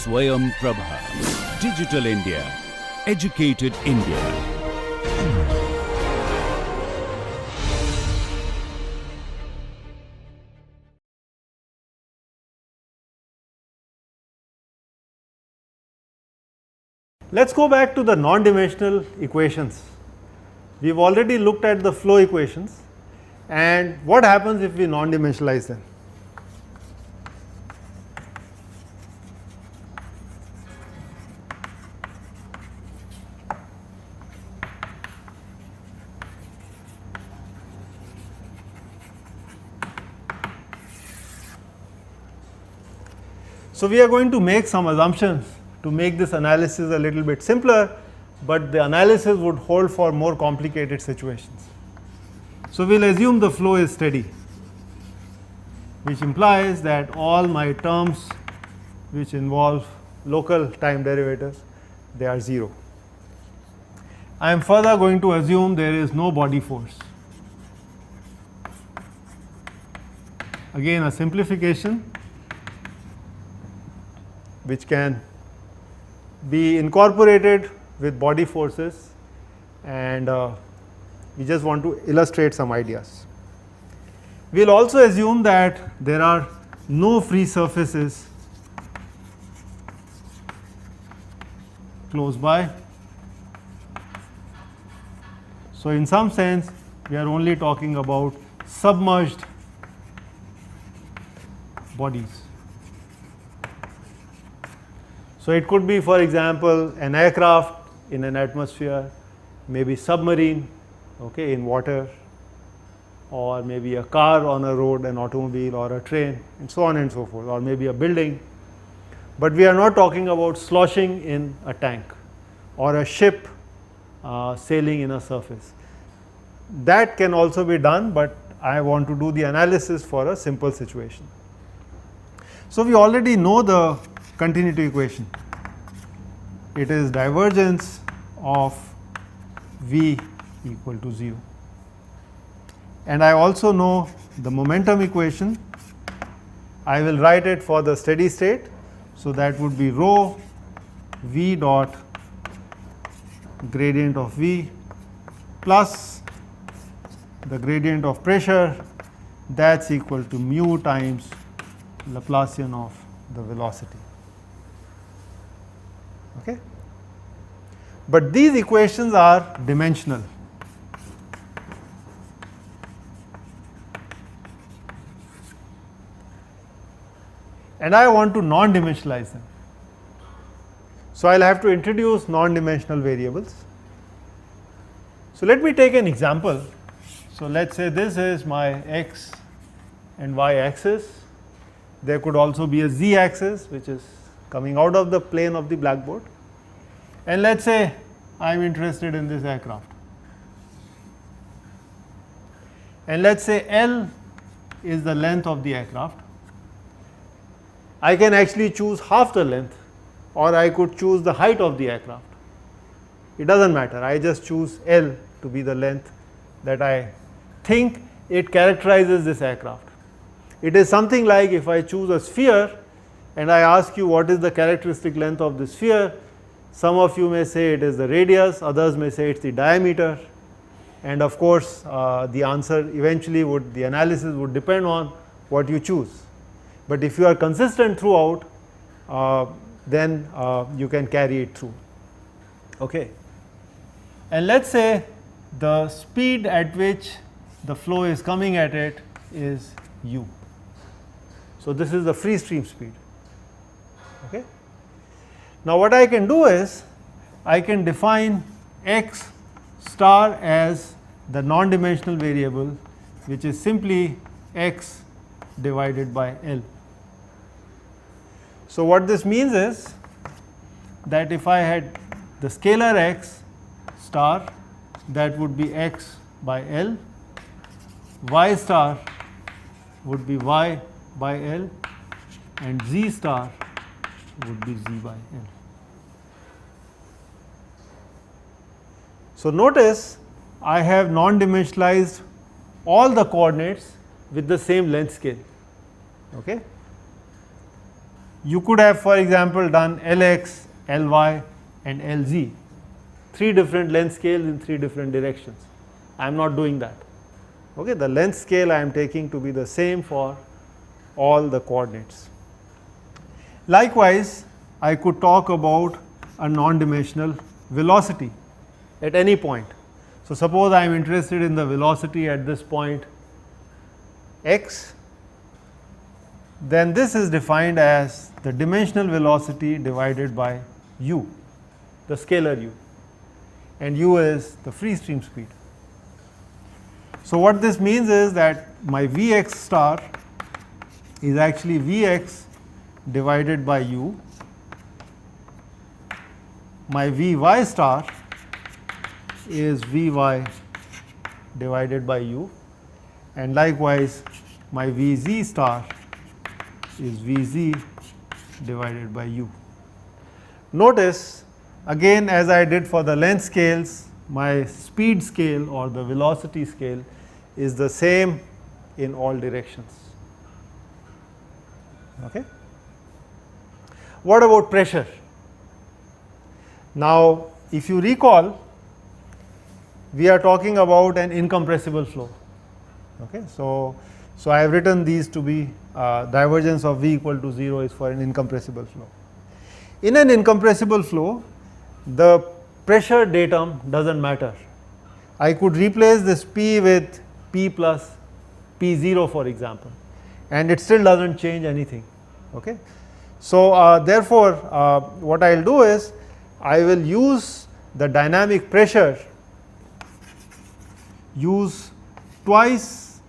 Swayam Prabha. Digital India. Educated India. Let's go back to the non-dimensional equations. We've already looked at the flow equations, and what happens if we non-dimensionalize them? So we are going to make some assumptions to make this analysis a little bit simpler, but the analysis would hold for more complicated situations. So we'll assume the flow is steady, which implies that all my terms which involve local time derivatives, they are 0. I am further going to assume there is no body force. Again, a simplification which can be incorporated with body forces, and we just want to illustrate some ideas. We will also assume that there are no free surfaces close by. So in some sense we are only talking about submerged bodies. So it could be, for example, an aircraft in an atmosphere, maybe submarine, okay, in water, or maybe a car on a road, an automobile or a train, and so on and so forth, or maybe a building. But we are not talking about sloshing in a tank or a ship sailing in a surface. That can also be done, but I want to do the analysis for a simple situation. So we already know the continuity equation. It is divergence of V equal to 0. And I also know the momentum equation. I will write it for the steady state. So that would be rho V dot gradient of V plus the gradient of pressure, that's equal to mu times Laplacian of the velocity. Okay? But these equations are dimensional. And I want to non-dimensionalize them. So I will have to introduce non-dimensional variables. So let me take an example. So let us say this is my x and y axis. There could also be a z axis which is coming out of the plane of the blackboard. And let us say I am interested in this aircraft. And let us say L is the length of the aircraft. I can actually choose half the length, or I could choose the height of the aircraft. It does not matter, I just choose L to be the length that I think it characterizes this aircraft. It is something like if I choose a sphere and I ask you what is the characteristic length of the sphere, some of you may say it is the radius, others may say it is the diameter, and of course the answer eventually would, the analysis would depend on what you choose. But if you are consistent throughout, then you can carry it through. Okay. And let us say the speed at which the flow is coming at it is u. So this is the free stream speed. Okay. Now what I can do is I can define x star as the non-dimensional variable, which is simply x divided by L. So what this means is that if I had the scalar x star, that would be x by L, y star would be y by L, and z star would be z by L. So notice I have non-dimensionalized all the coordinates with the same length scale. Okay. You could have, for example, done Lx, Ly and Lz, 3 different length scales in 3 different directions. I am not doing that. Okay, the length scale I am taking to be the same for all the coordinates. Likewise, I could talk about a non-dimensional velocity at any point. So, suppose I am interested in the velocity at this point x, then this is defined as the dimensional velocity divided by u, the scalar u, and u is the free stream speed. So, what this means is that my Vx star is actually Vx divided by u, my Vy star is Vy divided by u, and likewise my Vz star is Vz divided by u. Notice again, as I did for the length scales, my speed scale or the velocity scale is the same in all directions. Okay. What about pressure? Now, if you recall, we are talking about an incompressible flow. Okay. So I have written these to be divergence of V equal to 0 is for an incompressible flow. In an incompressible flow, the pressure datum does not matter. I could replace this P with P plus P0, for example, and it still does not change anything. Okay. So, therefore, what I will do is I will use the dynamic pressure, use twice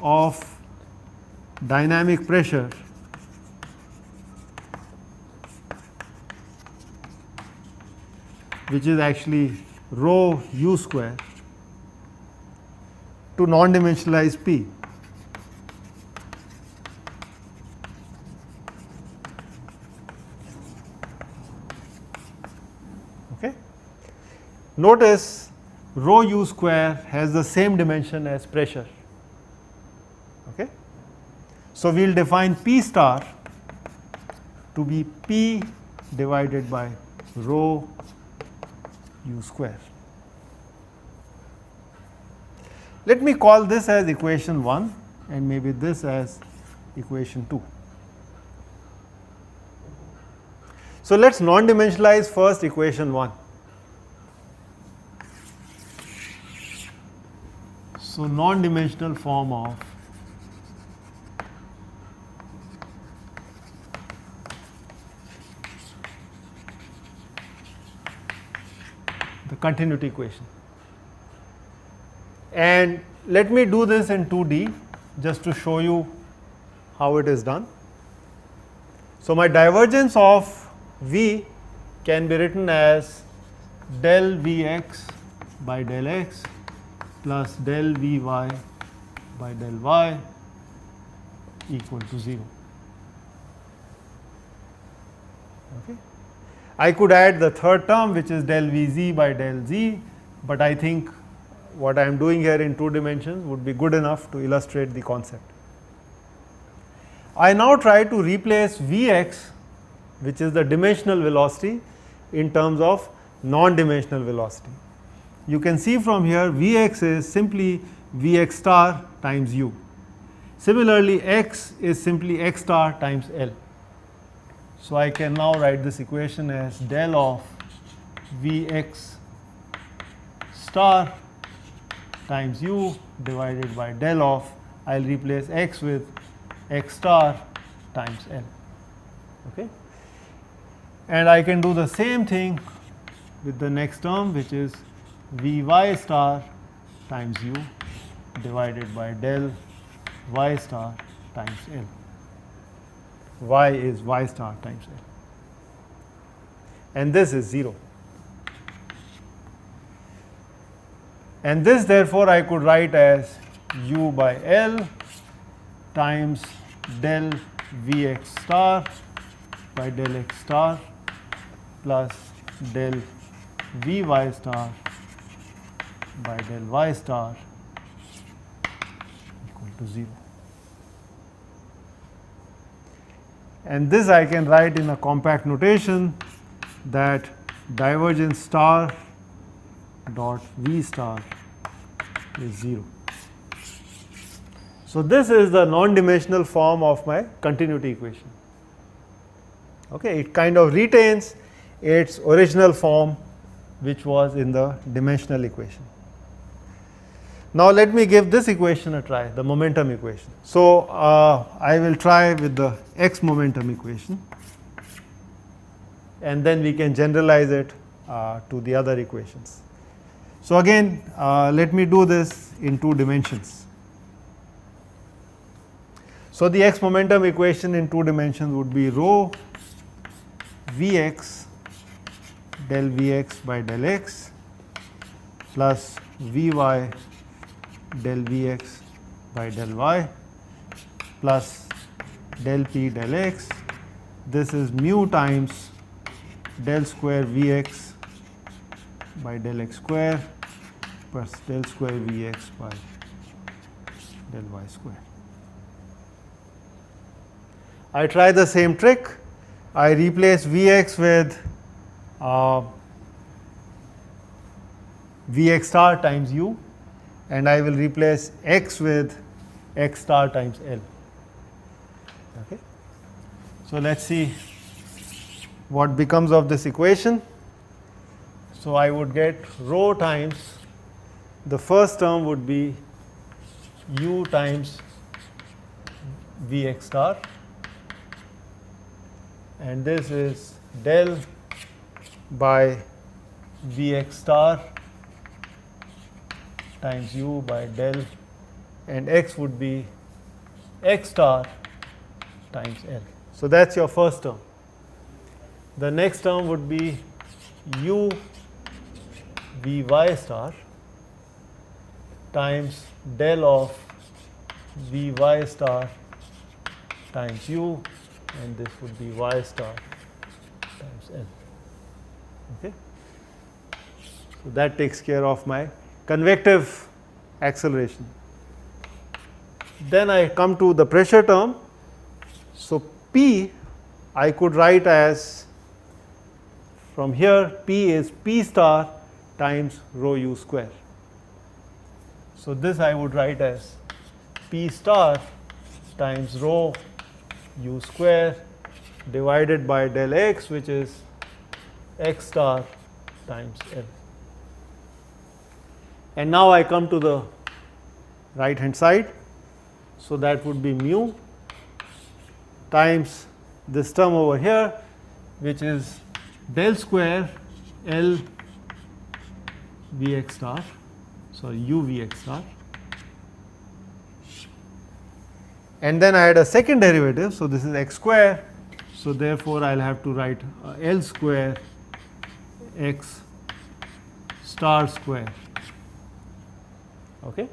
of dynamic pressure which is actually rho u square to non-dimensionalize P. Okay. Notice rho u square has the same dimension as pressure. Okay. So, we will define P star to be P divided by rho u square. Let me call this as equation 1 and maybe this as equation 2. So, let us non-dimensionalize first equation 1. So, non-dimensional form of the continuity equation. And let me do this in 2D just to show you how it is done. So, my divergence of V can be written as del Vx by del x plus del Vy by del y equal to 0. Okay. I could add the third term, which is del Vz by del z, but I think what I am doing here in 2 dimensions would be good enough to illustrate the concept. I now try to replace Vx, which is the dimensional velocity, in terms of non-dimensional velocity. You can see from here Vx is simply Vx star times u. Similarly, x is simply x star times L. So, I can now write this equation as del of Vx star times u divided by del of, I will replace x with x star times L. Okay. And I can do the same thing with the next term, which is Vy star times u divided by del y star times L. Y is y star times L, and this is 0. And this, therefore, I could write as u by L times del Vx star by del x star plus del Vy star by del y star equal to 0. and this I can write in a compact notation that divergence star dot V star is 0. So, this is the non-dimensional form of my continuity equation. Okay, it kind of retains its original form which was in the dimensional equation. Now, let me give this equation a try, the momentum equation. So, I will try with the x momentum equation, and then we can generalize it to the other equations. So, again let me do this in 2 dimensions. So, the x momentum equation in 2 dimensions would be rho Vx del Vx by del x plus Vy del Vx by del y plus del P del x. This is mu times del square Vx by del x square plus del square Vx by del y square. I try the same trick. I replace Vx with Vx star times u, and I will replace x with x star times L. Okay. So, let us see what becomes of this equation. So, I would get rho times, the first term would be u times Vx star, and this is del by Vx star times u by del, and x would be x star times L. So, that is your first term. The next term would be u Vy star times del of Vy star times u, and this would be y star times L. Okay. So, that takes care of my convective acceleration. Then I come to the pressure term. So, P I could write as, from here P is P star times rho u square. So, this I would write as P star times rho u square divided by del x, which is x star times L. And now I come to the right hand side. So, that would be mu times this term over here, which is del square L Vx star, sorry, u Vx star. And then I had a second derivative, so this is x square. So, therefore, I will have to write L square x star square. Okay.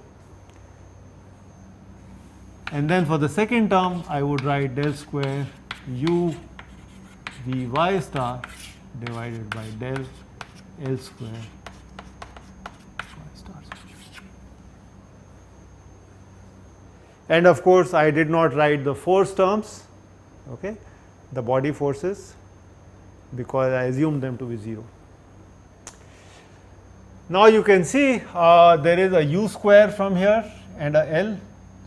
And then for the second term, I would write del square u Vy star divided by del L square y star. And of course, I did not write the force terms, okay, the body forces, because I assumed them to be 0. Now, you can see there is a u square from here and a L.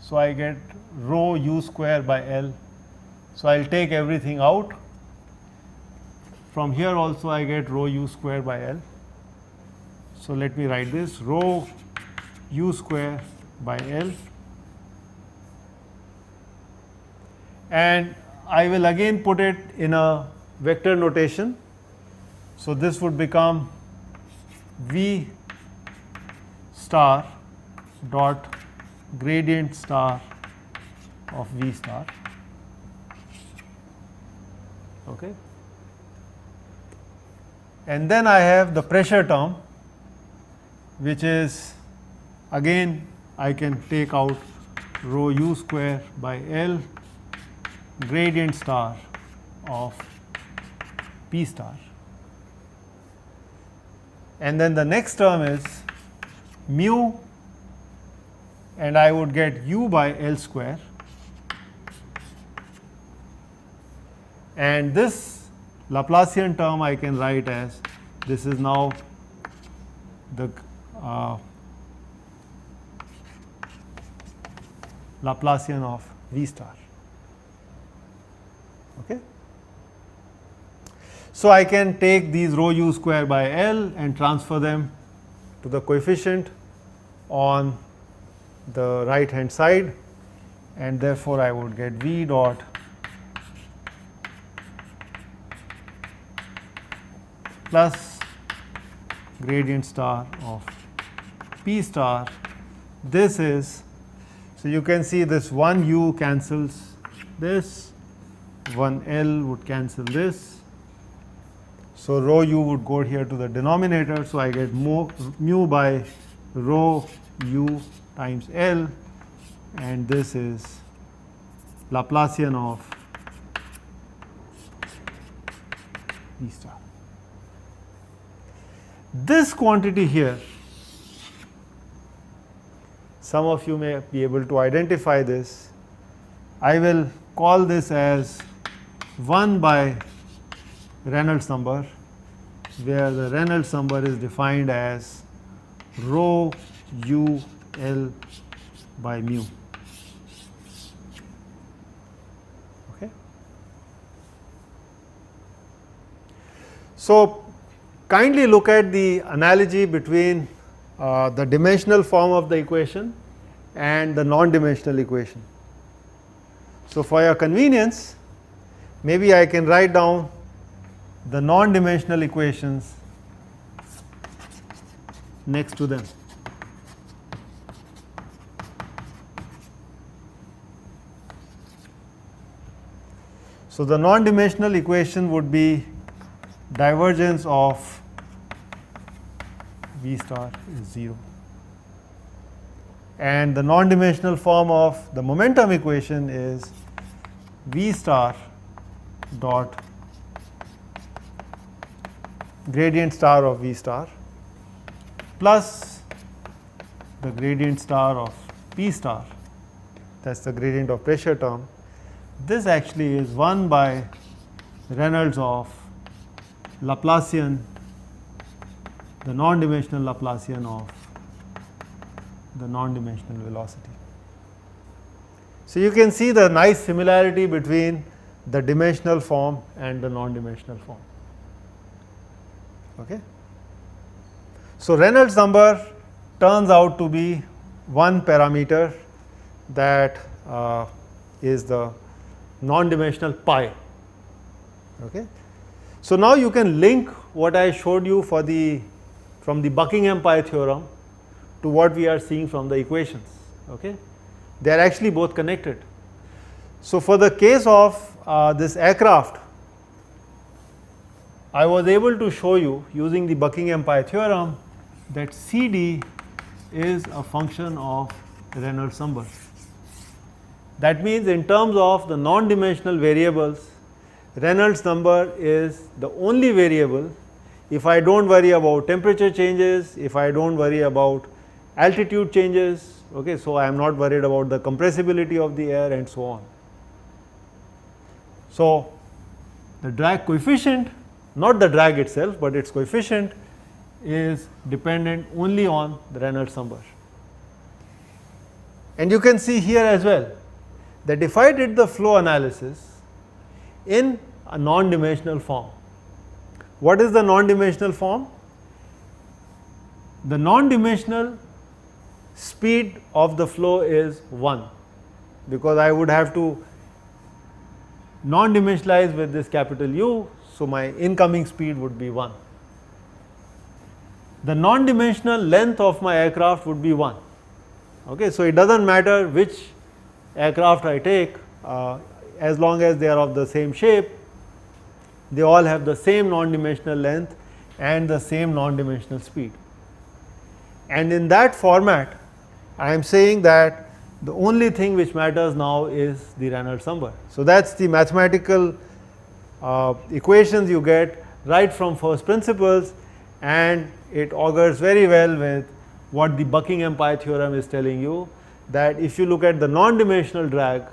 So, I get rho u square by L. So, I will take everything out. From here also I get rho u square by L. So, let me write this rho u square by L, and I will again put it in a vector notation. So, this would become V star dot gradient star of V star. Okay. And then I have the pressure term, which is, again I can take out rho u square by L gradient star of P star. And then the next term is mu, and I would get u by L square and this Laplacian term I can write as, this is now the Laplacian of V star. Okay. So I can take these rho u square by L and transfer them to the coefficient on the right hand side, and therefore I would get V dot plus gradient star of P star. This is, so you can see this 1 u cancels this, 1 L would cancel this. So rho u would go here to the denominator, so I get mu by rho u times L, and this is Laplacian of V star. This quantity here, some of you may be able to identify this. I will call this as 1 by Reynolds number, where the Reynolds number is defined as rho u L by mu. Okay. So kindly look at the analogy between the dimensional form of the equation and the non-dimensional equation. So for your convenience, maybe I can write down the non-dimensional equations next to them. So the non-dimensional equation would be divergence of V star is 0, and the non-dimensional form of the momentum equation is V star dot gradient star of V star plus the gradient star of P star, that is the gradient of pressure term. This actually is 1 by Reynolds of Laplacian, the non-dimensional Laplacian of the non-dimensional velocity. So you can see the nice similarity between the dimensional form and the non-dimensional form. Okay. So Reynolds number turns out to be one parameter that is the non-dimensional pi. Okay. So now you can link what I showed you for from the Buckingham pi theorem to what we are seeing from the equations. Okay. They are actually both connected. So for the case of this aircraft, I was able to show you using the Buckingham pi theorem that CD is a function of Reynolds number. That means in terms of the non-dimensional variables, Reynolds number is the only variable. If I do not worry about temperature changes, if I do not worry about altitude changes, okay, so I am not worried about the compressibility of the air and so on. So the drag coefficient, not the drag itself, but its coefficient is dependent only on the Reynolds number. And you can see here as well that if I did the flow analysis in a non-dimensional form, what is the non-dimensional form? The non-dimensional speed of the flow is 1, because I would have to non-dimensionalize with this capital U, so my incoming speed would be 1. The non-dimensional length of my aircraft would be 1. Okay, so it does not matter which aircraft I take, as long as they are of the same shape, they all have the same non-dimensional length and the same non-dimensional speed. And in that format, I am saying that the only thing which matters now is the Reynolds number. So that is the mathematical equations you get right from first principles, and it augurs very well with what the Buckingham pi theorem is telling you, that if you look at the non-dimensional drag,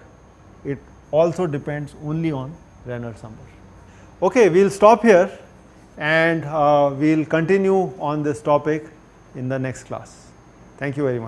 it also depends only on Reynolds number. Okay, we will stop here and we will continue on this topic in the next class. Thank you very much.